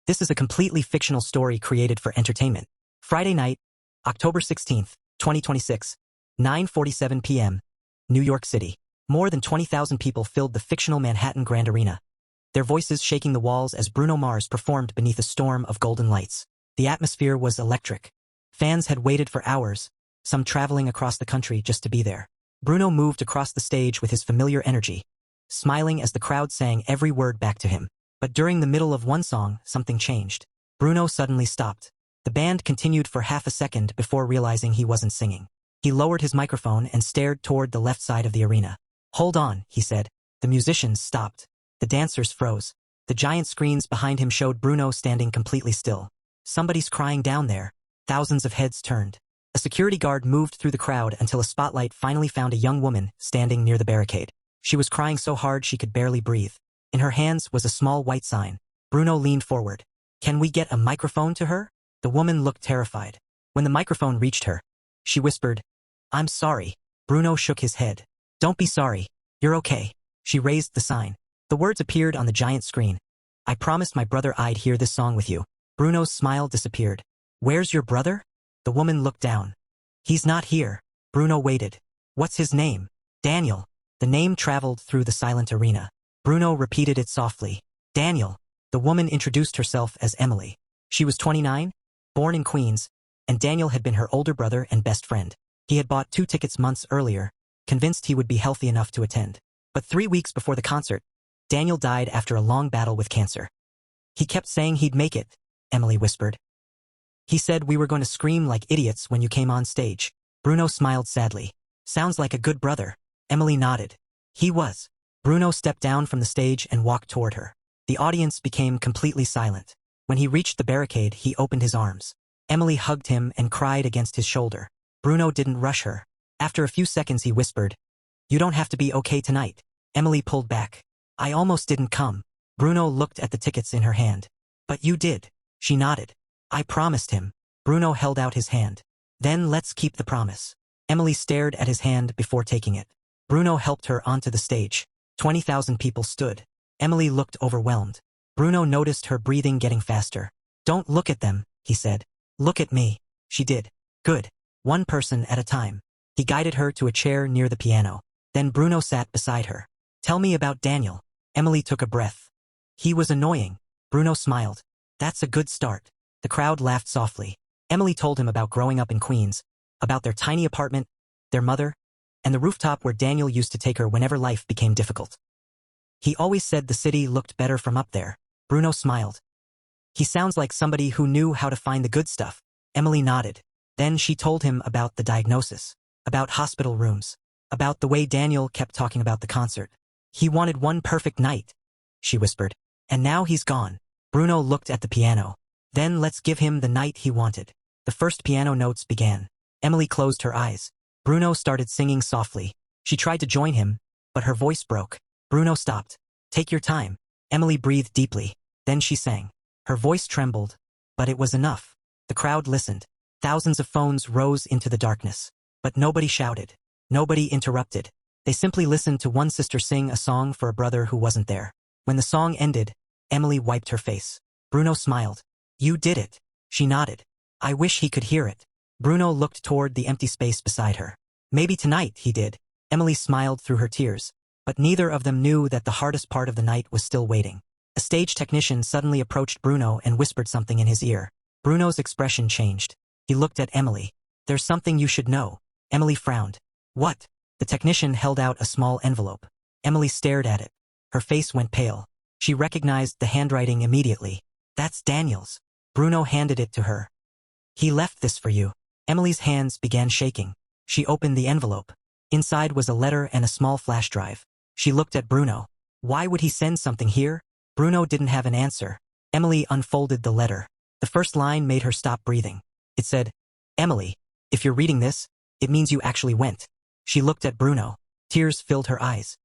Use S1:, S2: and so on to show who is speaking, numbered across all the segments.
S1: This is a completely fictional story created for entertainment. Friday night, October 16th, 2026, 9:47 p.m., New York City. More than 20,000 people filled the fictional Manhattan Grand Arena, their voices shaking the walls as Bruno Mars performed beneath a storm of golden lights. The atmosphere was electric. Fans had waited for hours, some traveling across the country just to be there. Bruno moved across the stage with his familiar energy, smiling as the crowd sang every word back to him. But during the middle of one song, something changed. Bruno suddenly stopped. The band continued for half a second before realizing he wasn't singing. He lowered his microphone and stared toward the left side of the arena. "Hold on," he said. The musicians stopped. The dancers froze. The giant screens behind him showed Bruno standing completely still. "Somebody's crying down there." Thousands of heads turned. A security guard moved through the crowd until a spotlight finally found a young woman standing near the barricade. She was crying so hard she could barely breathe. In her hands was a small white sign. Bruno leaned forward. "Can we get a microphone to her?" The woman looked terrified. When the microphone reached her, she whispered, "I'm sorry." Bruno shook his head. "Don't be sorry. You're okay." She raised the sign. The words appeared on the giant screen. "I promised my brother I'd hear this song with you." Bruno's smile disappeared. "Where's your brother?" The woman looked down. "He's not here." Bruno waited. "What's his name?" "Daniel." The name traveled through the silent arena. Bruno repeated it softly. "Daniel." The woman introduced herself as Emily. She was 29, born in Queens, and Daniel had been her older brother and best friend. He had bought 2 tickets months earlier, convinced he would be healthy enough to attend. But 3 weeks before the concert, Daniel died after a long battle with cancer. "He kept saying he'd make it," Emily whispered. "He said we were going to scream like idiots when you came on stage." Bruno smiled sadly. "Sounds like a good brother." Emily nodded. "He was." Bruno stepped down from the stage and walked toward her. The audience became completely silent. When he reached the barricade, he opened his arms. Emily hugged him and cried against his shoulder. Bruno didn't rush her. After a few seconds he whispered, "You don't have to be okay tonight." Emily pulled back. "I almost didn't come." Bruno looked at the tickets in her hand. "But you did." She nodded. "I promised him." Bruno held out his hand. "Then let's keep the promise." Emily stared at his hand before taking it. Bruno helped her onto the stage. 20,000 people stood. Emily looked overwhelmed. Bruno noticed her breathing getting faster. "Don't look at them," he said. "Look at me." She did. "Good. One person at a time." He guided her to a chair near the piano. Then Bruno sat beside her. "Tell me about Daniel." Emily took a breath. "He was annoying." Bruno smiled. "That's a good start." The crowd laughed softly. Emily told him about growing up in Queens, about their tiny apartment, their mother, and the rooftop where Daniel used to take her whenever life became difficult. "He always said the city looked better from up there." Bruno smiled. "He sounds like somebody who knew how to find the good stuff." Emily nodded. Then she told him about the diagnosis, about hospital rooms, about the way Daniel kept talking about the concert. "He wanted one perfect night," she whispered. "And now he's gone." Bruno looked at the piano. "Then let's give him the night he wanted." The first piano notes began. Emily closed her eyes. Bruno started singing softly. She tried to join him, but her voice broke. Bruno stopped. "Take your time." Emily breathed deeply. Then she sang. Her voice trembled, but it was enough. The crowd listened. Thousands of phones rose into the darkness. But nobody shouted. Nobody interrupted. They simply listened to one sister sing a song for a brother who wasn't there. When the song ended, Emily wiped her face. Bruno smiled. "You did it." She nodded. "I wish he could hear it." Bruno looked toward the empty space beside her. "Maybe tonight he did." Emily smiled through her tears. But neither of them knew that the hardest part of the night was still waiting. A stage technician suddenly approached Bruno and whispered something in his ear. Bruno's expression changed. He looked at Emily. "There's something you should know." Emily frowned. "What?" The technician held out a small envelope. Emily stared at it. Her face went pale. She recognized the handwriting immediately. "That's Daniel's." Bruno handed it to her. "He left this for you." Emily's hands began shaking. She opened the envelope. Inside was a letter and a small flash drive. She looked at Bruno. "Why would he send something here?" Bruno didn't have an answer. Emily unfolded the letter. The first line made her stop breathing. It said, "Emily, if you're reading this, it means you actually went." She looked at Bruno. Tears filled her eyes.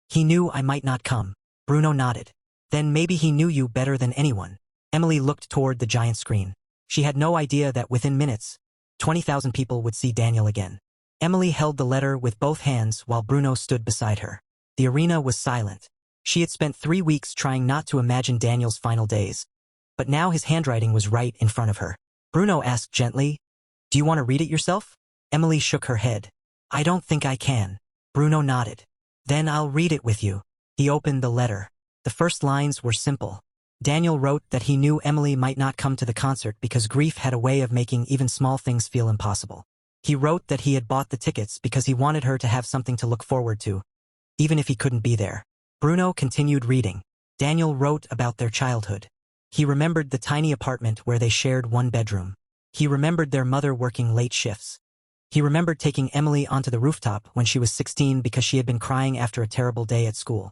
S1: "He knew I might not come." Bruno nodded. "Then maybe he knew you better than anyone." Emily looked toward the giant screen. She had no idea that within minutes, 20,000 people would see Daniel again. Emily held the letter with both hands while Bruno stood beside her. The arena was silent. She had spent 3 weeks trying not to imagine Daniel's final days. but now his handwriting was right in front of her. Bruno asked gently, "Do you want to read it yourself?" Emily shook her head. "I don't think I can." Bruno nodded. "Then I'll read it with you." He opened the letter. The first lines were simple. Daniel wrote that he knew Emily might not come to the concert because grief had a way of making even small things feel impossible. He wrote that he had bought the tickets because he wanted her to have something to look forward to, even if he couldn't be there. Bruno continued reading. Daniel wrote about their childhood. He remembered the tiny apartment where they shared one bedroom. He remembered their mother working late shifts. He remembered taking Emily onto the rooftop when she was 16 because she had been crying after a terrible day at school.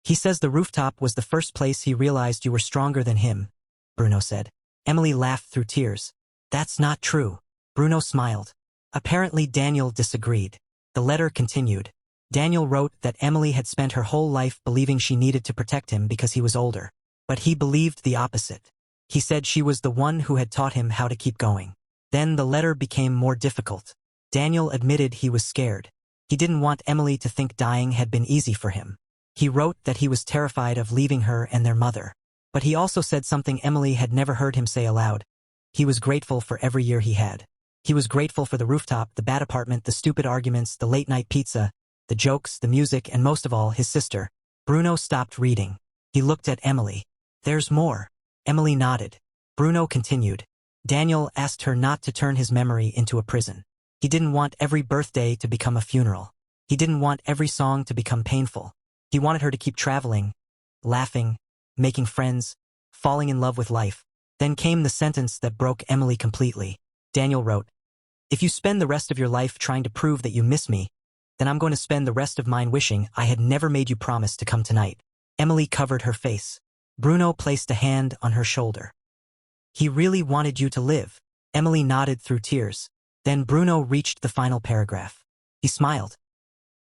S1: "He says the rooftop was the first place he realized you were stronger than him," Bruno said. Emily laughed through tears. "That's not true." Bruno smiled. Apparently Daniel disagreed. The letter continued. Daniel wrote that Emily had spent her whole life believing she needed to protect him because he was older. But he believed the opposite. He said she was the one who had taught him how to keep going. Then the letter became more difficult. Daniel admitted he was scared. He didn't want Emily to think dying had been easy for him. He wrote that he was terrified of leaving her and their mother. But he also said something Emily had never heard him say aloud. He was grateful for every year he had. He was grateful for the rooftop, the bad apartment, the stupid arguments, the late-night pizza, the jokes, the music, and most of all, his sister. Bruno stopped reading. He looked at Emily. "There's more." Emily nodded. Bruno continued. Daniel asked her not to turn his memory into a prison. He didn't want every birthday to become a funeral. He didn't want every song to become painful. He wanted her to keep traveling, laughing, making friends, falling in love with life. Then came the sentence that broke Emily completely. Daniel wrote, "If you spend the rest of your life trying to prove that you miss me, then I'm going to spend the rest of mine wishing I had never made you promise to come tonight." Emily covered her face. Bruno placed a hand on her shoulder. "He really wanted you to live." Emily nodded through tears. Then Bruno reached the final paragraph. He smiled.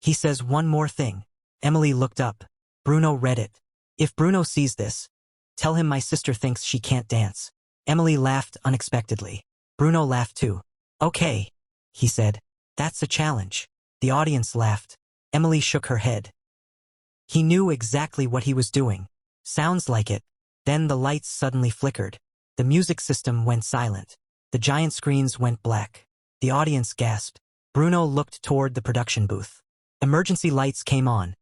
S1: "He says one more thing." Emily looked up. Bruno read it. "If Bruno sees this, tell him my sister thinks she can't dance." Emily laughed unexpectedly. Bruno laughed too. "Okay," he said. "That's a challenge." The audience laughed. Emily shook her head. He knew exactly what he was doing. "Sounds like it." Then the lights suddenly flickered. The music system went silent. The giant screens went black. The audience gasped. Bruno looked toward the production booth. Emergency lights came on,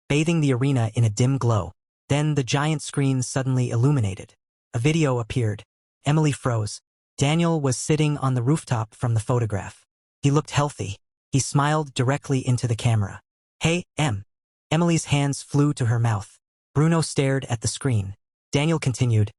S1: bathing the arena in a dim glow. Then the giant screens suddenly illuminated. A video appeared. Emily froze. Daniel was sitting on the rooftop from the photograph. He looked healthy. He smiled directly into the camera. "Hey, Em." Emily's hands flew to her mouth. Bruno stared at the screen. Daniel continued,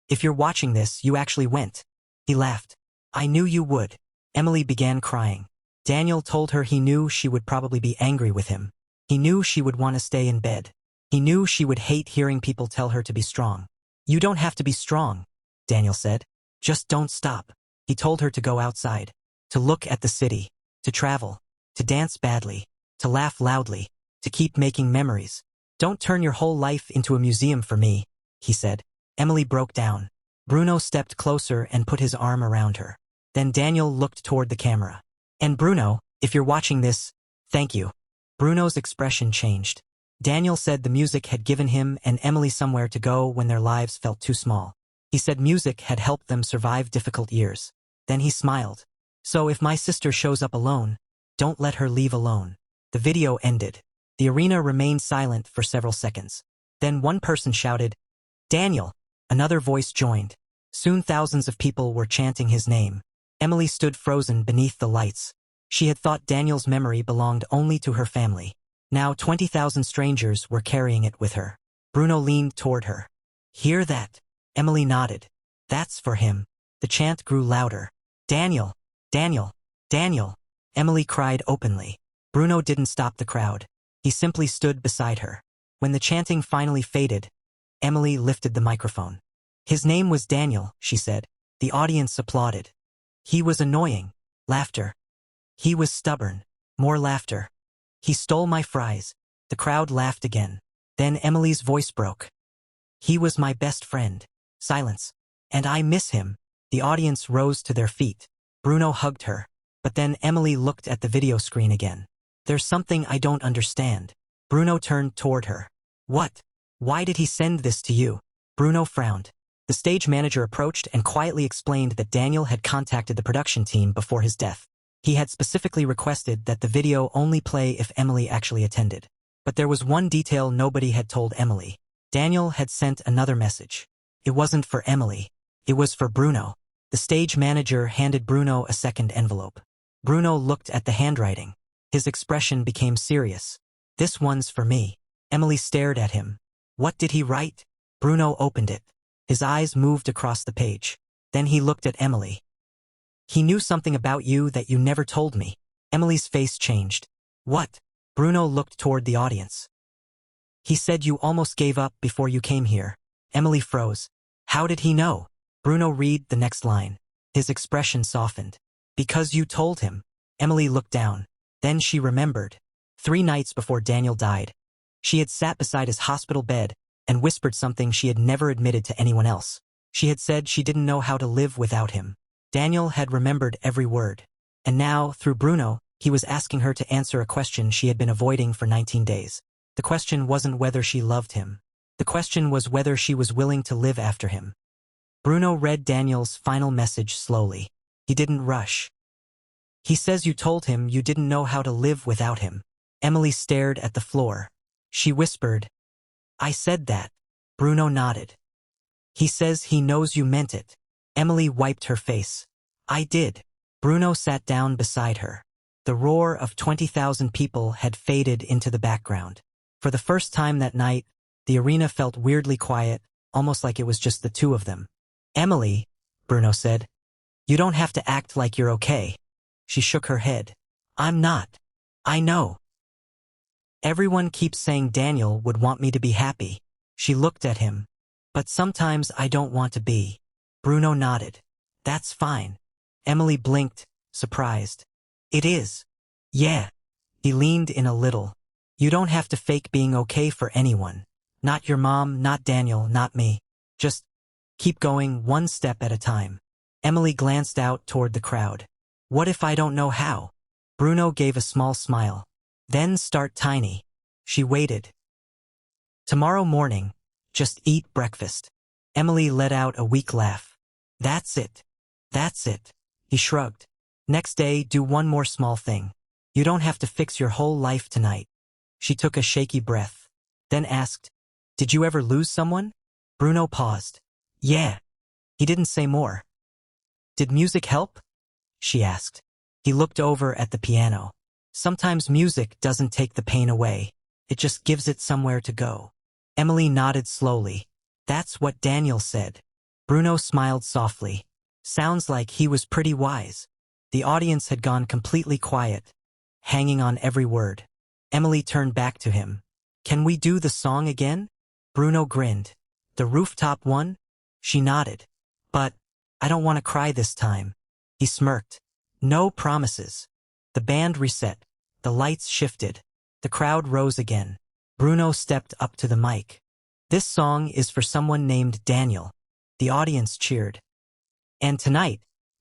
S1: "If you're watching this, you actually went." He laughed. "I knew you would." Emily began crying. Daniel told her he knew she would probably be angry with him. He knew she would want to stay in bed. He knew she would hate hearing people tell her to be strong. "You don't have to be strong," Daniel said. "Just don't stop." He told her to go outside, to look at the city, to travel, to dance badly, to laugh loudly, to keep making memories. "Don't turn your whole life into a museum for me," he said. Emily broke down. Bruno stepped closer and put his arm around her. Then Daniel looked toward the camera. "And Bruno, if you're watching this, thank you." Bruno's expression changed. Daniel said the music had given him and Emily somewhere to go when their lives felt too small. He said music had helped them survive difficult years. Then he smiled. "So if my sister shows up alone, don't let her leave alone." The video ended. The arena remained silent for several seconds. Then one person shouted, "Daniel!" Another voice joined. Soon thousands of people were chanting his name. Emily stood frozen beneath the lights. She had thought Daniel's memory belonged only to her family. Now 20,000 strangers were carrying it with her. Bruno leaned toward her. "Hear that?" Emily nodded. "That's for him." The chant grew louder. "Daniel! Daniel! Daniel!" Emily cried openly. Bruno didn't stop the crowd. He simply stood beside her. When the chanting finally faded, Emily lifted the microphone. "His name was Daniel," she said. The audience applauded. "He was annoying." Laughter. "He was stubborn." More laughter. "He stole my fries." The crowd laughed again. Then Emily's voice broke. "He was my best friend." Silence. "And I miss him." The audience rose to their feet. Bruno hugged her. But then Emily looked at the video screen again. "There's something I don't understand." Bruno turned toward her. "What? Why did he send this to you?" Bruno frowned. The stage manager approached and quietly explained that Daniel had contacted the production team before his death. He had specifically requested that the video only play if Emily actually attended. But there was one detail nobody had told Emily. Daniel had sent another message. It wasn't for Emily. It was for Bruno. The stage manager handed Bruno a second envelope. Bruno looked at the handwriting. His expression became serious. "This one's for me." Emily stared at him. "What did he write?" Bruno opened it. His eyes moved across the page. Then he looked at Emily. "He knew something about you that you never told me." Emily's face changed. "What?" Bruno looked toward the audience. "He said you almost gave up before you came here." Emily froze. "How did he know?" Bruno read the next line. His expression softened. "Because you told him." Emily looked down. Then she remembered. 3 nights before Daniel died, she had sat beside his hospital bed and whispered something she had never admitted to anyone else. She had said she didn't know how to live without him. Daniel had remembered every word. And now, through Bruno, he was asking her to answer a question she had been avoiding for 19 days. The question wasn't whether she loved him. The question was whether she was willing to live after him. Bruno read Daniel's final message slowly. He didn't rush. "He says you told him you didn't know how to live without him." Emily stared at the floor. She whispered, "I said that." Bruno nodded. "He says he knows you meant it." Emily wiped her face. "I did." Bruno sat down beside her. The roar of 20,000 people had faded into the background. For the first time that night, the arena felt weirdly quiet, almost like it was just the two of them. "Emily," Bruno said, "you don't have to act like you're okay." She shook her head. "I'm not. I know. Everyone keeps saying Daniel would want me to be happy." She looked at him. "But sometimes I don't want to be." Bruno nodded. "That's fine." Emily blinked, surprised. "It is." "Yeah." He leaned in a little. "You don't have to fake being okay for anyone. Not your mom, not Daniel, not me. Just keep going one step at a time." Emily glanced out toward the crowd. "What if I don't know how?" Bruno gave a small smile. "Then start tiny." She waited. "Tomorrow morning, just eat breakfast." Emily let out a weak laugh. "That's it. That's it." He shrugged. "Next day, do one more small thing. You don't have to fix your whole life tonight." She took a shaky breath, then asked, "Did you ever lose someone?" Bruno paused. "Yeah." He didn't say more. "Did music help?" she asked. He looked over at the piano. "Sometimes music doesn't take the pain away. It just gives it somewhere to go." Emily nodded slowly. "That's what Daniel said." Bruno smiled softly. "Sounds like he was pretty wise." The audience had gone completely quiet, hanging on every word. Emily turned back to him. "Can we do the song again?" Bruno grinned. "The rooftop one?" She nodded. "But I don't want to cry this time." He smirked. "No promises." The band reset. The lights shifted. The crowd rose again. Bruno stepped up to the mic. "This song is for someone named Daniel." The audience cheered. "And tonight,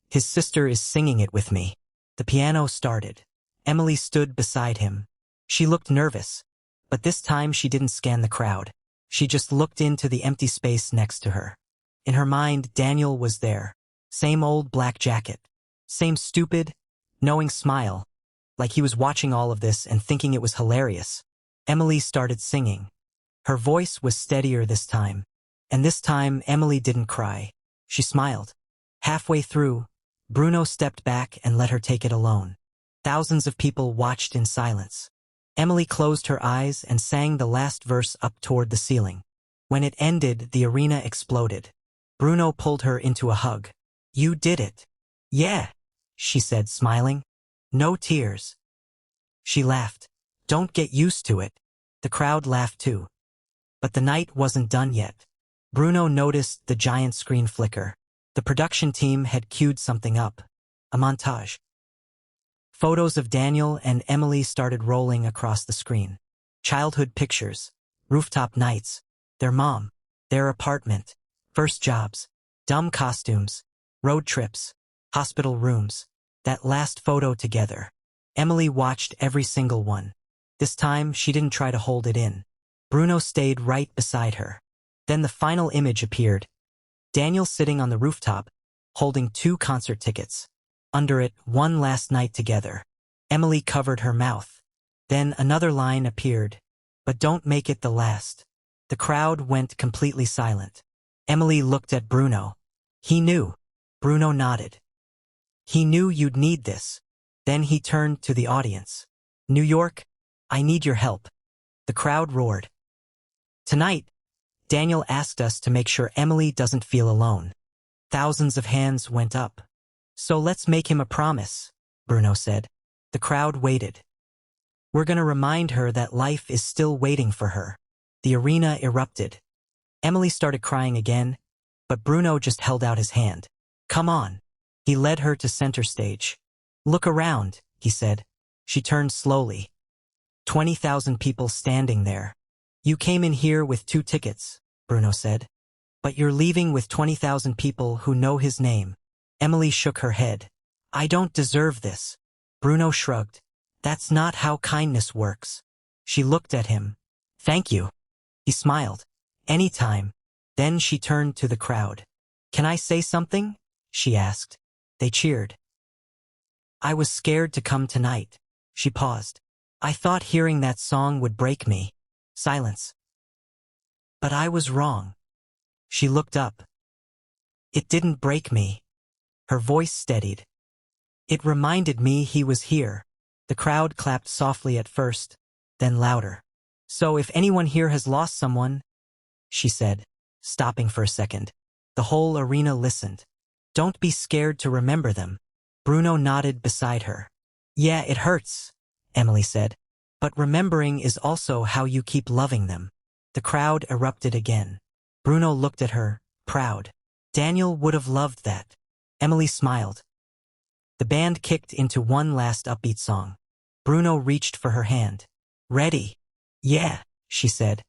S1: his sister is singing it with me." The piano started. Emily stood beside him. She looked nervous, but this time she didn't scan the crowd. She just looked into the empty space next to her. In her mind, Daniel was there. Same old black jacket. Same stupid, knowing smile, like he was watching all of this and thinking it was hilarious. Emily started singing. Her voice was steadier this time. And this time, Emily didn't cry. She smiled. Halfway through, Bruno stepped back and let her take it alone. Thousands of people watched in silence. Emily closed her eyes and sang the last verse up toward the ceiling. When it ended, the arena exploded. Bruno pulled her into a hug. "You did it." "Yeah," she said, smiling. "No tears." She laughed. "Don't get used to it." The crowd laughed too. But the night wasn't done yet. Bruno noticed the giant screen flicker. The production team had queued something up. A montage. Photos of Daniel and Emily started rolling across the screen. Childhood pictures, rooftop nights, their mom, their apartment, first jobs, dumb costumes, road trips, hospital rooms. That last photo together. Emily watched every single one. This time, she didn't try to hold it in. Bruno stayed right beside her. Then the final image appeared. Daniel sitting on the rooftop, holding 2 concert tickets. Under it, "One last night together." Emily covered her mouth. Then another line appeared, "But don't make it the last." The crowd went completely silent. Emily looked at Bruno. He knew. Bruno nodded. He knew you'd need this. Then he turned to the audience. "New York, I need your help." The crowd roared. "Tonight, Daniel asked us to make sure Emily doesn't feel alone." Thousands of hands went up. "So let's make him a promise," Bruno said. The crowd waited. "We're gonna remind her that life is still waiting for her." The arena erupted. Emily started crying again, but Bruno just held out his hand. "Come on." He led her to center stage. "Look around," he said. She turned slowly. 20,000 people standing there. "You came in here with 2 tickets, Bruno said. "But you're leaving with 20,000 people who know his name." Emily shook her head. "I don't deserve this." Bruno shrugged. "That's not how kindness works." She looked at him. "Thank you." He smiled. "Anytime." Then she turned to the crowd. "Can I say something?" she asked. They cheered. "I was scared to come tonight." She paused. "I thought hearing that song would break me." Silence. "But I was wrong." She looked up. "It didn't break me." Her voice steadied. "It reminded me he was here." The crowd clapped softly at first, then louder. "So if anyone here has lost someone," she said, stopping for a second. The whole arena listened. "Don't be scared to remember them." Bruno nodded beside her. "Yeah, it hurts," Emily said. "But remembering is also how you keep loving them." The crowd erupted again. Bruno looked at her, proud. Daniel would have loved that. Emily smiled. The band kicked into one last upbeat song. Bruno reached for her hand. "Ready?" "Yeah," she said.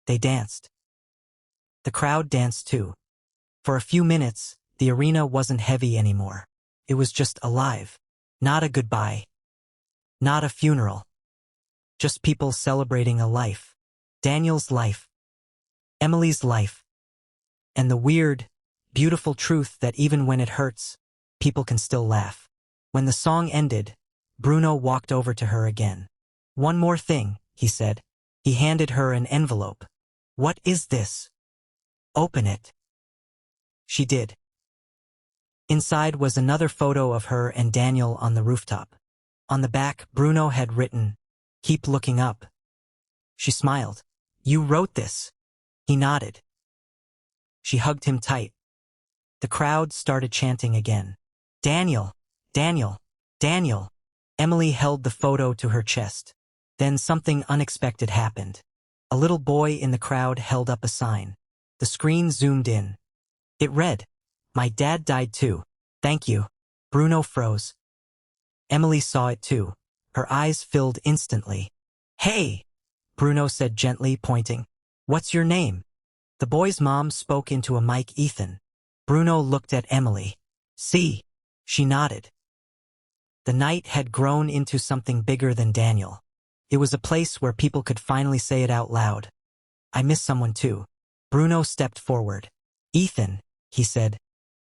S1: They danced. The crowd danced too. For a few minutes, the arena wasn't heavy anymore. It was just alive. Not a goodbye. Not a funeral. Just people celebrating a life. Daniel's life. Emily's life. And the weird, beautiful truth that even when it hurts, people can still laugh. When the song ended, Bruno walked over to her again. "One more thing," he said. He handed her an envelope. "What is this?" "Open it." She did. Inside was another photo of her and Daniel on the rooftop. On the back, Bruno had written, "Keep looking up." She smiled. "You wrote this?" He nodded. She hugged him tight. The crowd started chanting again. "Daniel! Daniel! Daniel!" Emily held the photo to her chest. Then something unexpected happened. A little boy in the crowd held up a sign. The screen zoomed in. It read, "My dad died too. Thank you." Bruno froze. Emily saw it too. Her eyes filled instantly. "Hey!" Bruno said gently, pointing. "What's your name?" The boy's mom spoke into a mic. "Ethan." Bruno looked at Emily. "See?" She nodded. The night had grown into something bigger than Daniel. It was a place where people could finally say it out loud. "I miss someone too." Bruno stepped forward. "Ethan," he said.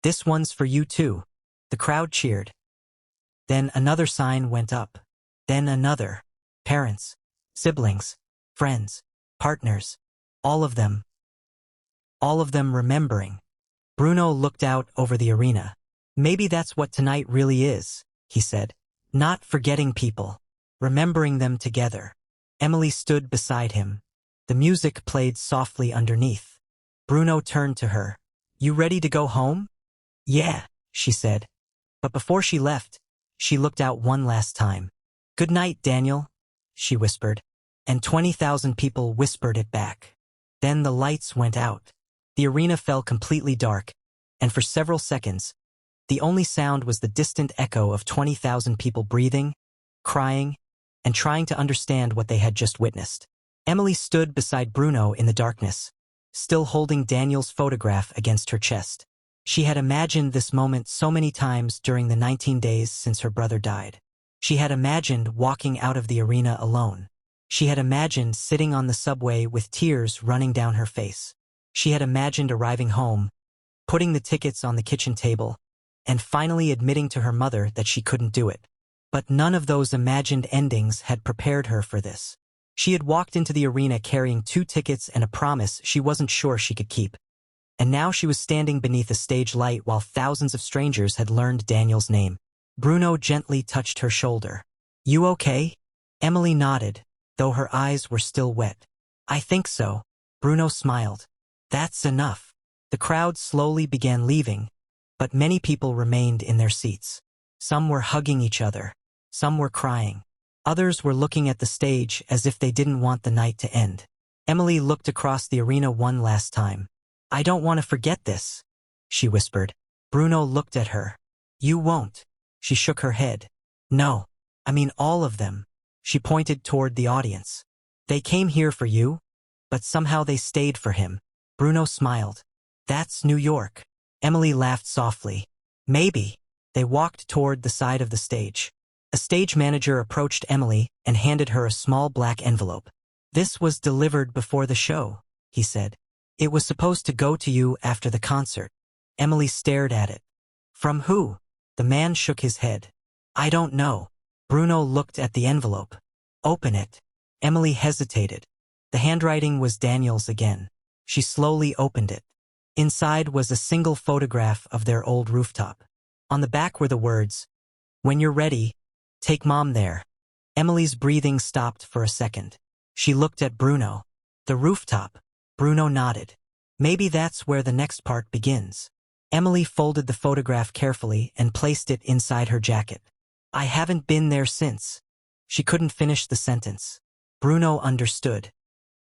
S1: "This one's for you too." The crowd cheered. Then another sign went up. Then another. Parents, siblings, friends, partners, all of them. All of them remembering. Bruno looked out over the arena. "Maybe that's what tonight really is," he said. "Not forgetting people. Remembering them together." Emily stood beside him. The music played softly underneath. Bruno turned to her. "You ready to go home?" "Yeah," she said. But before she left, she looked out one last time. "Good night, Daniel," she whispered. And 20,000 people whispered it back. Then the lights went out. The arena fell completely dark, and for several seconds, the only sound was the distant echo of 20,000 people breathing, crying, and trying to understand what they had just witnessed. Emily stood beside Bruno in the darkness, still holding Daniel's photograph against her chest. She had imagined this moment so many times during the 19 days since her brother died. She had imagined walking out of the arena alone. She had imagined sitting on the subway with tears running down her face. She had imagined arriving home, putting the tickets on the kitchen table, and finally admitting to her mother that she couldn't do it. But none of those imagined endings had prepared her for this. She had walked into the arena carrying 2 tickets and a promise she wasn't sure she could keep. And now she was standing beneath a stage light while thousands of strangers had learned Daniel's name. Bruno gently touched her shoulder. "You okay?" Emily nodded, though her eyes were still wet. "I think so." Bruno smiled. "That's enough." The crowd slowly began leaving, but many people remained in their seats. Some were hugging each other. Some were crying. Others were looking at the stage as if they didn't want the night to end. Emily looked across the arena one last time. "I don't want to forget this," she whispered. Bruno looked at her. "You won't." She shook her head. "No. I mean all of them." She pointed toward the audience. "They came here for you, but somehow they stayed for him." Bruno smiled. "That's New York." Emily laughed softly. "Maybe." They walked toward the side of the stage. A stage manager approached Emily and handed her a small black envelope. "This was delivered before the show," he said. "It was supposed to go to you after the concert." Emily stared at it. "From who?" The man shook his head. "I don't know." Bruno looked at the envelope. "Open it." Emily hesitated. The handwriting was Daniel's again. She slowly opened it. Inside was a single photograph of their old rooftop. On the back were the words, "When you're ready, take Mom there." Emily's breathing stopped for a second. She looked at Bruno. "The rooftop." Bruno nodded. "Maybe that's where the next part begins." Emily folded the photograph carefully and placed it inside her jacket. "I haven't been there since." She couldn't finish the sentence. Bruno understood.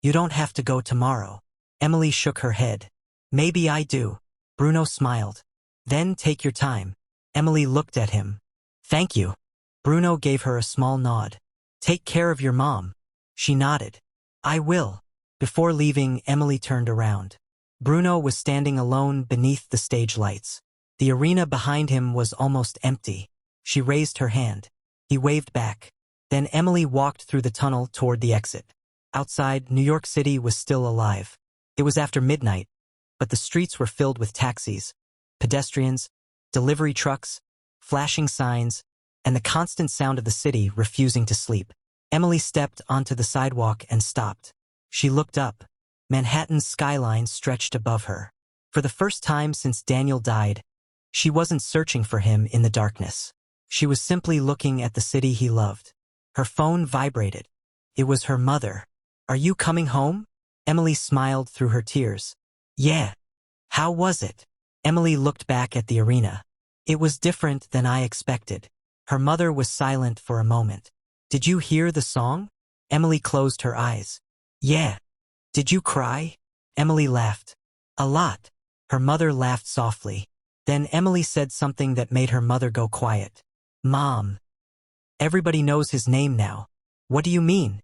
S1: "You don't have to go tomorrow." Emily shook her head. "Maybe I do." Bruno smiled. "Then take your time." Emily looked at him. "Thank you." Bruno gave her a small nod. "Take care of your mom." She nodded. "I will." Before leaving, Emily turned around. Bruno was standing alone beneath the stage lights. The arena behind him was almost empty. She raised her hand. He waved back. Then Emily walked through the tunnel toward the exit. Outside, New York City was still alive. It was after midnight, but the streets were filled with taxis, pedestrians, delivery trucks, flashing signs, and the constant sound of the city refusing to sleep. Emily stepped onto the sidewalk and stopped. She looked up. Manhattan's skyline stretched above her. For the first time since Daniel died, she wasn't searching for him in the darkness. She was simply looking at the city he loved. Her phone vibrated. It was her mother. "Are you coming home?" Emily smiled through her tears. "Yeah." "How was it?" Emily looked back at the arena. "It was different than I expected." Her mother was silent for a moment. "Did you hear the song?" Emily closed her eyes. "Yeah." "Did you cry?" Emily laughed. "A lot." Her mother laughed softly. Then Emily said something that made her mother go quiet. "Mom. Everybody knows his name now." "What do you mean?"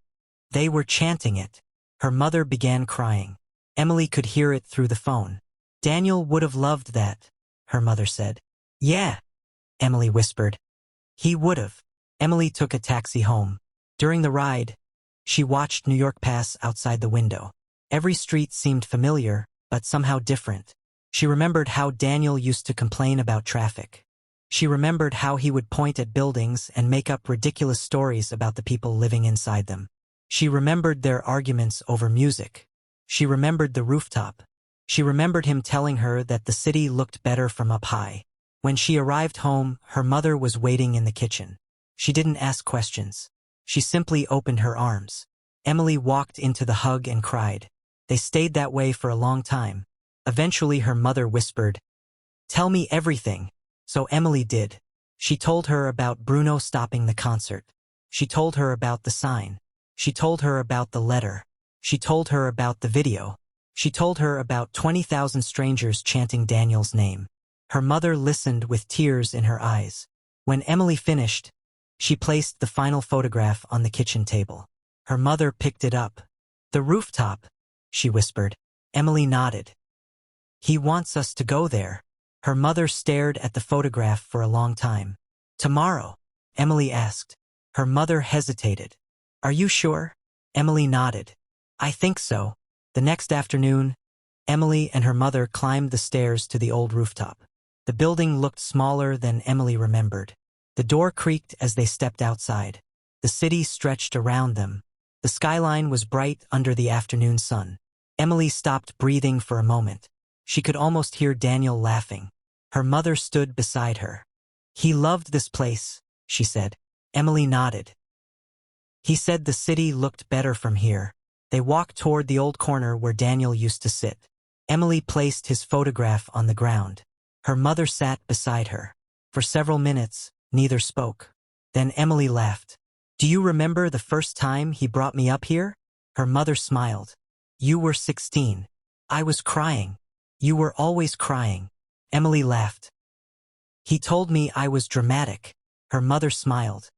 S1: "They were chanting it." Her mother began crying. Emily could hear it through the phone. "Daniel would have loved that," her mother said. "Yeah," Emily whispered. "He would have." Emily took a taxi home. During the ride, she watched New York pass outside the window. Every street seemed familiar, but somehow different. She remembered how Daniel used to complain about traffic. She remembered how he would point at buildings and make up ridiculous stories about the people living inside them. She remembered their arguments over music. She remembered the rooftop. She remembered him telling her that the city looked better from up high. When she arrived home, her mother was waiting in the kitchen. She didn't ask questions. She simply opened her arms. Emily walked into the hug and cried. They stayed that way for a long time. Eventually her mother whispered, "Tell me everything." So Emily did. She told her about Bruno stopping the concert. She told her about the sign. She told her about the letter. She told her about the video. She told her about 20,000 strangers chanting Daniel's name. Her mother listened with tears in her eyes. When Emily finished, she placed the final photograph on the kitchen table. Her mother picked it up. "The rooftop," she whispered. Emily nodded. "He wants us to go there." Her mother stared at the photograph for a long time. "Tomorrow?" Emily asked. Her mother hesitated. "Are you sure?" Emily nodded. "I think so." The next afternoon, Emily and her mother climbed the stairs to the old rooftop. The building looked smaller than Emily remembered. The door creaked as they stepped outside. The city stretched around them. The skyline was bright under the afternoon sun. Emily stopped breathing for a moment. She could almost hear Daniel laughing. Her mother stood beside her. "He loved this place," she said. Emily nodded. "He said the city looked better from here." They walked toward the old corner where Daniel used to sit. Emily placed his photograph on the ground. Her mother sat beside her. For several minutes, neither spoke. Then Emily laughed. "Do you remember the first time he brought me up here?" Her mother smiled. "You were 16. I was crying. You were always crying." Emily laughed. "He told me I was dramatic." Her mother smiled.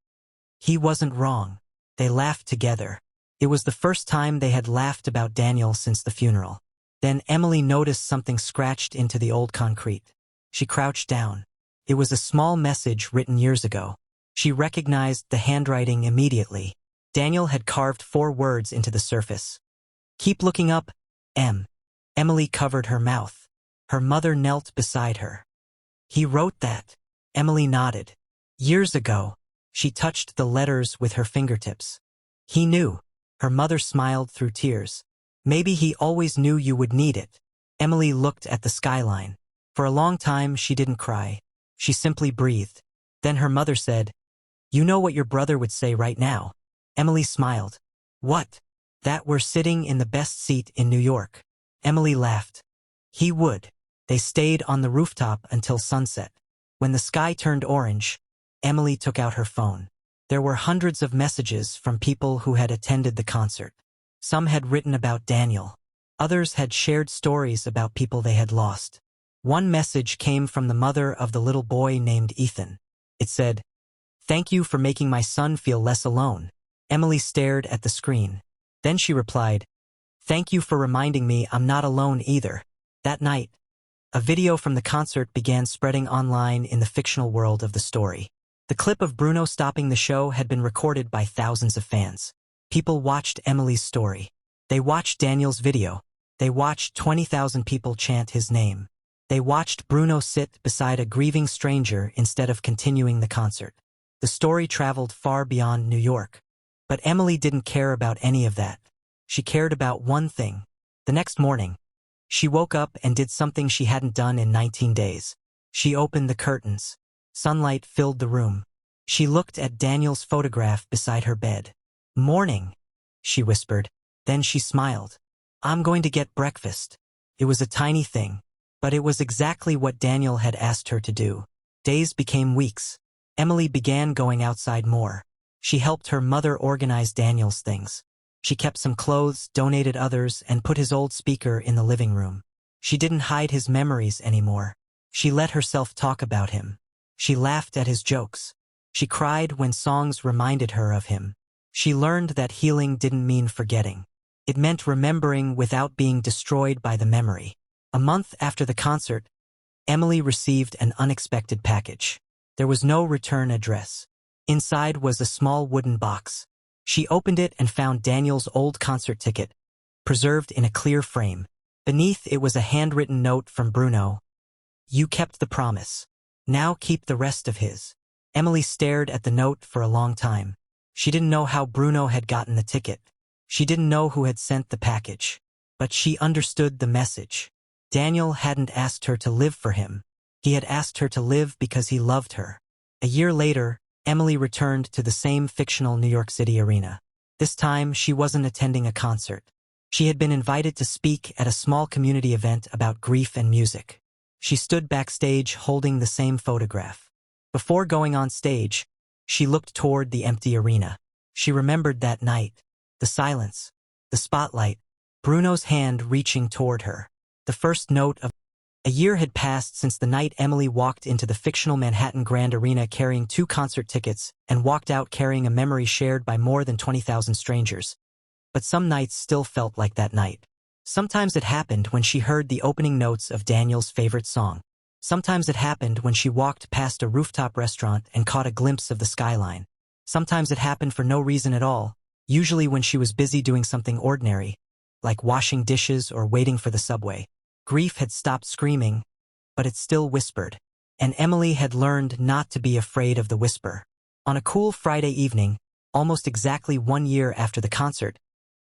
S1: "He wasn't wrong." They laughed together. It was the first time they had laughed about Daniel since the funeral. Then Emily noticed something scratched into the old concrete. She crouched down. It was a small message written years ago. She recognized the handwriting immediately. Daniel had carved 4 words into the surface. "Keep looking up, M." Emily covered her mouth. Her mother knelt beside her. "He wrote that." Emily nodded. "Years ago." She touched the letters with her fingertips. "He knew." Her mother smiled through tears. "Maybe he always knew you would need it." Emily looked at the skyline. For a long time she didn't cry. She simply breathed. Then her mother said, "You know what your brother would say right now." Emily smiled. "What?" "That we're sitting in the best seat in New York." Emily laughed. "He would." They stayed on the rooftop until sunset. When the sky turned orange, Emily took out her phone. There were hundreds of messages from people who had attended the concert. Some had written about Daniel. Others had shared stories about people they had lost. One message came from the mother of the little boy named Ethan. It said, "Thank you for making my son feel less alone." Emily stared at the screen. Then she replied, "Thank you for reminding me I'm not alone either." That night, a video from the concert began spreading online in the fictional world of the story. The clip of Bruno stopping the show had been recorded by thousands of fans. People watched Emily's story. They watched Daniel's video. They watched 20,000 people chant his name. They watched Bruno sit beside a grieving stranger instead of continuing the concert. The story traveled far beyond New York. But Emily didn't care about any of that. She cared about one thing. The next morning, she woke up and did something she hadn't done in 19 days. She opened the curtains. Sunlight filled the room. She looked at Daniel's photograph beside her bed. "Morning," she whispered. Then she smiled. "I'm going to get breakfast." It was a tiny thing, but it was exactly what Daniel had asked her to do. Days became weeks. Emily began going outside more. She helped her mother organize Daniel's things. She kept some clothes, donated others, and put his old speaker in the living room. She didn't hide his memories anymore. She let herself talk about him. She laughed at his jokes. She cried when songs reminded her of him. She learned that healing didn't mean forgetting. It meant remembering without being destroyed by the memory. A month after the concert, Emily received an unexpected package. There was no return address. Inside was a small wooden box. She opened it and found Daniel's old concert ticket, preserved in a clear frame. Beneath it was a handwritten note from Bruno. "You kept the promise. Now keep the rest of his." Emily stared at the note for a long time. She didn't know how Bruno had gotten the ticket. She didn't know who had sent the package. But she understood the message. Daniel hadn't asked her to live for him. He had asked her to live because he loved her. A year later, Emily returned to the same fictional New York City arena. This time, she wasn't attending a concert. She had been invited to speak at a small community event about grief and music. She stood backstage holding the same photograph. Before going on stage, she looked toward the empty arena. She remembered that night, the silence, the spotlight, Bruno's hand reaching toward her. The first note of a year had passed since the night Emily walked into the fictional Manhattan Grand Arena carrying 2 concert tickets and walked out carrying a memory shared by more than 20,000 strangers. But some nights still felt like that night. Sometimes it happened when she heard the opening notes of Daniel's favorite song. Sometimes it happened when she walked past a rooftop restaurant and caught a glimpse of the skyline. Sometimes it happened for no reason at all, usually when she was busy doing something ordinary, like washing dishes or waiting for the subway. Grief had stopped screaming, but it still whispered. And Emily had learned not to be afraid of the whisper. On a cool Friday evening, almost exactly 1 year after the concert,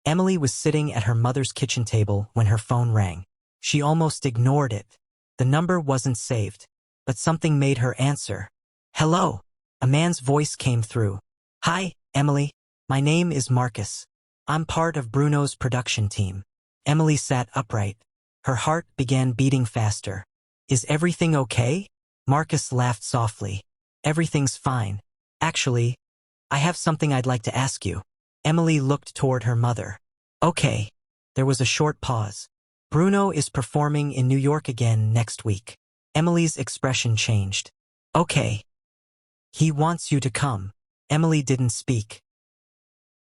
S1: Emily was sitting at her mother's kitchen table when her phone rang. She almost ignored it. The number wasn't saved, but something made her answer. Hello. A man's voice came through. Hi, Emily. My name is Marcus. I'm part of Bruno's production team. Emily sat upright. Her heart began beating faster. Is everything okay? Marcus laughed softly. Everything's fine. Actually, I have something I'd like to ask you. Emily looked toward her mother. Okay. There was a short pause. Bruno is performing in New York again next week. Emily's expression changed. Okay. He wants you to come. Emily didn't speak.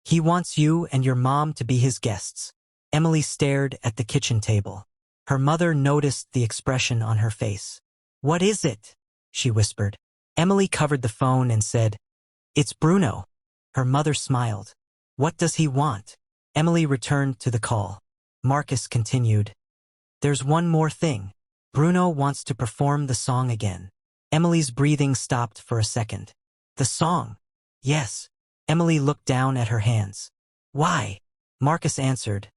S1: He wants you and your mom to be his guests. Emily stared at the kitchen table. Her mother noticed the expression on her face. What is it? She whispered. Emily covered the phone and said, It's Bruno. Her mother smiled. What does he want? Emily returned to the call. Marcus continued. There's one more thing. Bruno wants to perform the song again. Emily's breathing stopped for a second. The song? Yes. Emily looked down at her hands. Why? Marcus answered.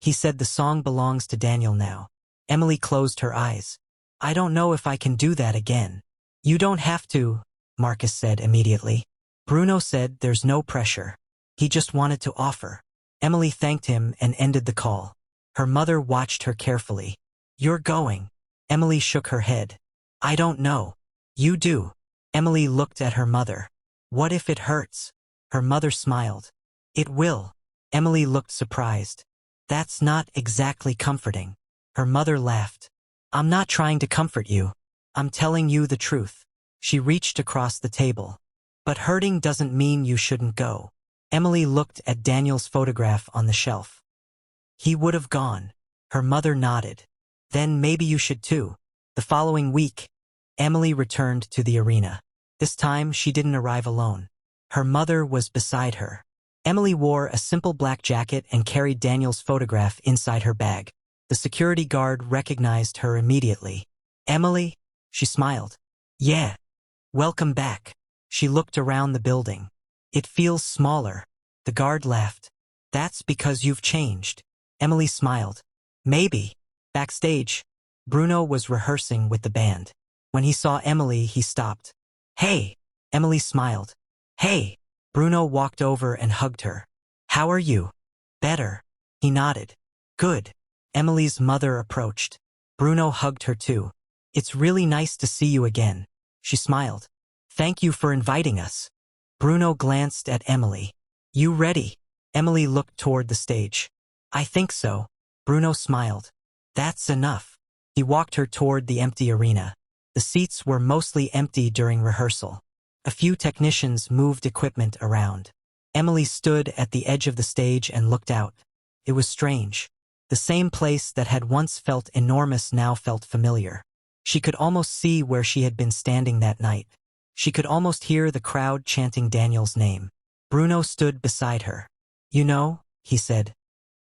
S1: He said the song belongs to Daniel now. Emily closed her eyes. I don't know if I can do that again. You don't have to, Marcus said immediately. Bruno said there's no pressure. He just wanted to offer. Emily thanked him and ended the call. Her mother watched her carefully. You're going. Emily shook her head. I don't know. You do. Emily looked at her mother. What if it hurts? Her mother smiled. It will. Emily looked surprised. That's not exactly comforting. Her mother laughed. I'm not trying to comfort you. I'm telling you the truth. She reached across the table. But hurting doesn't mean you shouldn't go. Emily looked at Daniel's photograph on the shelf. He would have gone. Her mother nodded. Then maybe you should too. The following week, Emily returned to the arena. This time she didn't arrive alone. Her mother was beside her. Emily wore a simple black jacket and carried Daniel's photograph inside her bag. The security guard recognized her immediately. Emily? She smiled. Yeah. Welcome back. She looked around the building. It feels smaller. The guard laughed. That's because you've changed. Emily smiled. Maybe. Backstage, Bruno was rehearsing with the band. When he saw Emily, he stopped. Hey. Emily smiled. Hey. Bruno walked over and hugged her. How are you? Better. He nodded. Good. Emily's mother approached. Bruno hugged her too. It's really nice to see you again. She smiled. Thank you for inviting us. Bruno glanced at Emily. You ready? Emily looked toward the stage. I think so. Bruno smiled. That's enough. He walked her toward the empty arena. The seats were mostly empty during rehearsal. A few technicians moved equipment around. Emily stood at the edge of the stage and looked out. It was strange. The same place that had once felt enormous now felt familiar. She could almost see where she had been standing that night. She could almost hear the crowd chanting Daniel's name. Bruno stood beside her. You know, he said,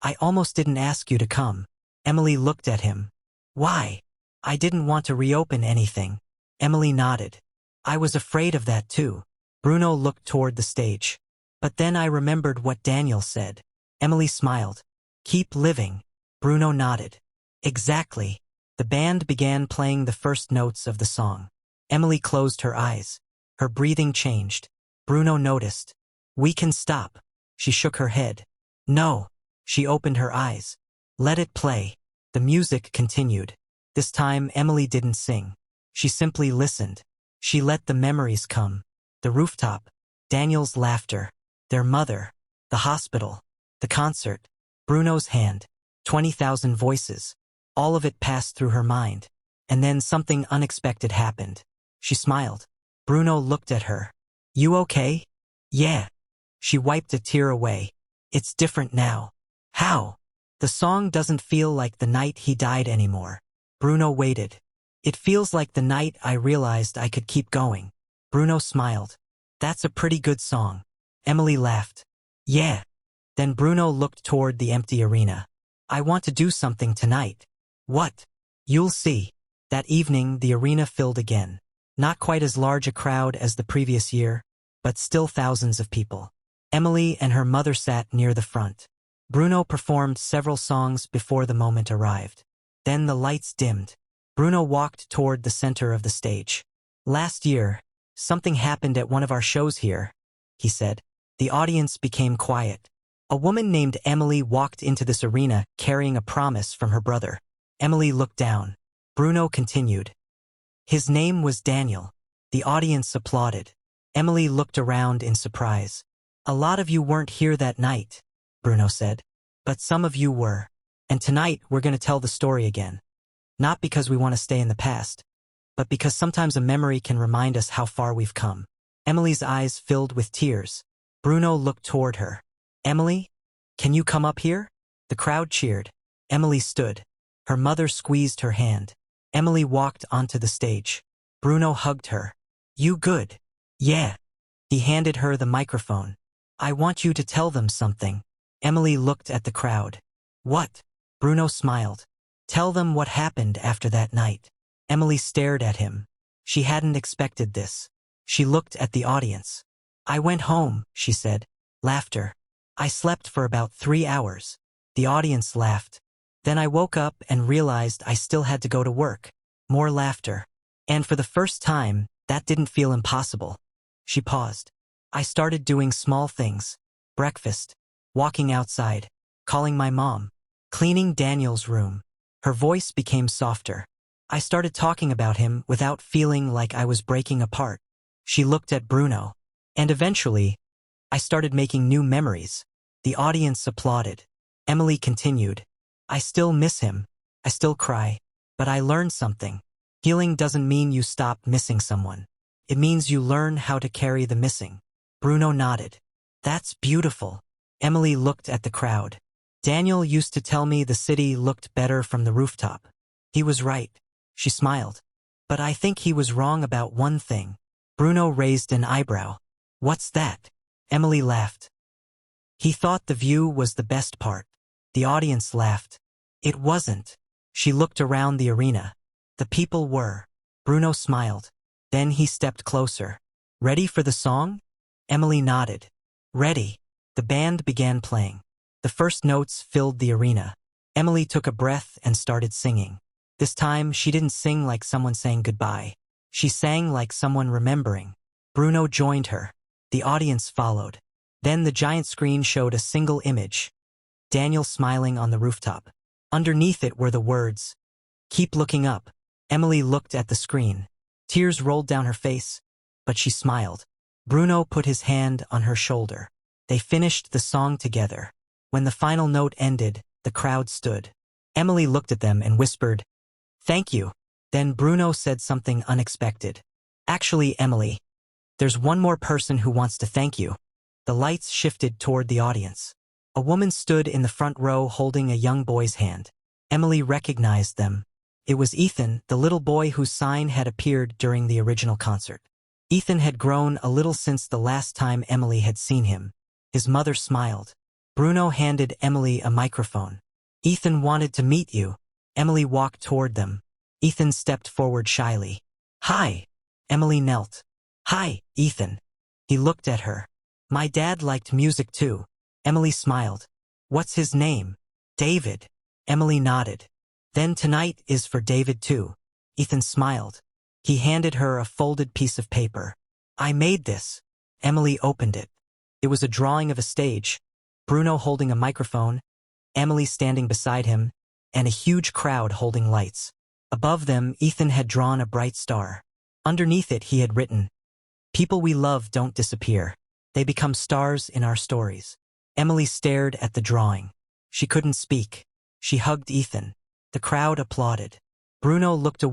S1: I almost didn't ask you to come. Emily looked at him. Why? I didn't want to reopen anything. Emily nodded. I was afraid of that too. Bruno looked toward the stage. But then I remembered what Daniel said. Emily smiled. Keep living. Bruno nodded. Exactly. The band began playing the first notes of the song. Emily closed her eyes. Her breathing changed. Bruno noticed. We can stop. She shook her head. No. She opened her eyes. Let it play. The music continued. This time Emily didn't sing. She simply listened. She let the memories come. The rooftop. Daniel's laughter. Their mother. The hospital. The concert. Bruno's hand. 20,000 voices. All of it passed through her mind. And then something unexpected happened. She smiled. Bruno looked at her. You okay? Yeah. She wiped a tear away. It's different now. How? The song doesn't feel like the night he died anymore. Bruno waited. It feels like the night I realized I could keep going. Bruno smiled. That's a pretty good song. Emily laughed. Yeah. Then Bruno looked toward the empty arena. I want to do something tonight. What? You'll see. That evening, the arena filled again. Not quite as large a crowd as the previous year, but still thousands of people. Emily and her mother sat near the front. Bruno performed several songs before the moment arrived. Then the lights dimmed. Bruno walked toward the center of the stage. Last year, something happened at one of our shows here, he said. The audience became quiet. A woman named Emily walked into this arena carrying a promise from her brother. Emily looked down. Bruno continued. His name was Daniel. The audience applauded. Emily looked around in surprise. A lot of you weren't here that night, Bruno said. But some of you were. And tonight we're going to tell the story again. Not because we want to stay in the past, but because sometimes a memory can remind us how far we've come. Emily's eyes filled with tears. Bruno looked toward her. Emily, can you come up here? The crowd cheered. Emily stood. Her mother squeezed her hand. Emily walked onto the stage. Bruno hugged her. You good? Yeah. He handed her the microphone. I want you to tell them something. Emily looked at the crowd. What? Bruno smiled. Tell them what happened after that night. Emily stared at him. She hadn't expected this. She looked at the audience. I went home, she said. Laughter. I slept for about 3 hours. The audience laughed. Then I woke up and realized I still had to go to work. More laughter. And for the first time, that didn't feel impossible. She paused. I started doing small things. Breakfast. Walking outside. Calling my mom. Cleaning Daniel's room. Her voice became softer. I started talking about him without feeling like I was breaking apart. She looked at Bruno. And eventually, I started making new memories. The audience applauded. Emily continued. I still miss him. I still cry. But I learned something. Healing doesn't mean you stop missing someone. It means you learn how to carry the missing. Bruno nodded. That's beautiful. Emily looked at the crowd. Daniel used to tell me the city looked better from the rooftop. He was right. She smiled. But I think he was wrong about one thing. Bruno raised an eyebrow. What's that? Emily laughed. He thought the view was the best part. The audience laughed. It wasn't. She looked around the arena. The people were. Bruno smiled. Then he stepped closer. Ready for the song? Emily nodded. Ready. The band began playing. The first notes filled the arena. Emily took a breath and started singing. This time, she didn't sing like someone saying goodbye. She sang like someone remembering. Bruno joined her. The audience followed. Then the giant screen showed a single image. Daniel smiling on the rooftop. Underneath it were the words, "Keep looking up." Emily looked at the screen. Tears rolled down her face, but she smiled. Bruno put his hand on her shoulder. They finished the song together. When the final note ended, the crowd stood. Emily looked at them and whispered, "Thank you." Then Bruno said something unexpected. "Actually, Emily, there's one more person who wants to thank you." The lights shifted toward the audience. A woman stood in the front row holding a young boy's hand. Emily recognized them. It was Ethan, the little boy whose sign had appeared during the original concert. Ethan had grown a little since the last time Emily had seen him. His mother smiled. Bruno handed Emily a microphone. "Ethan wanted to meet you." Emily walked toward them. Ethan stepped forward shyly. "Hi." Emily knelt. "Hi, Ethan." He looked at her. "My dad liked music too." Emily smiled. "What's his name?" "David." Emily nodded. "Then tonight is for David too." Ethan smiled. He handed her a folded piece of paper. "I made this." Emily opened it. It was a drawing of a stage, Bruno holding a microphone, Emily standing beside him, and a huge crowd holding lights. Above them, Ethan had drawn a bright star. Underneath it, he had written, "People we love don't disappear. They become stars in our stories." Emily stared at the drawing. She couldn't speak. She hugged Ethan. The crowd applauded. Bruno looked away.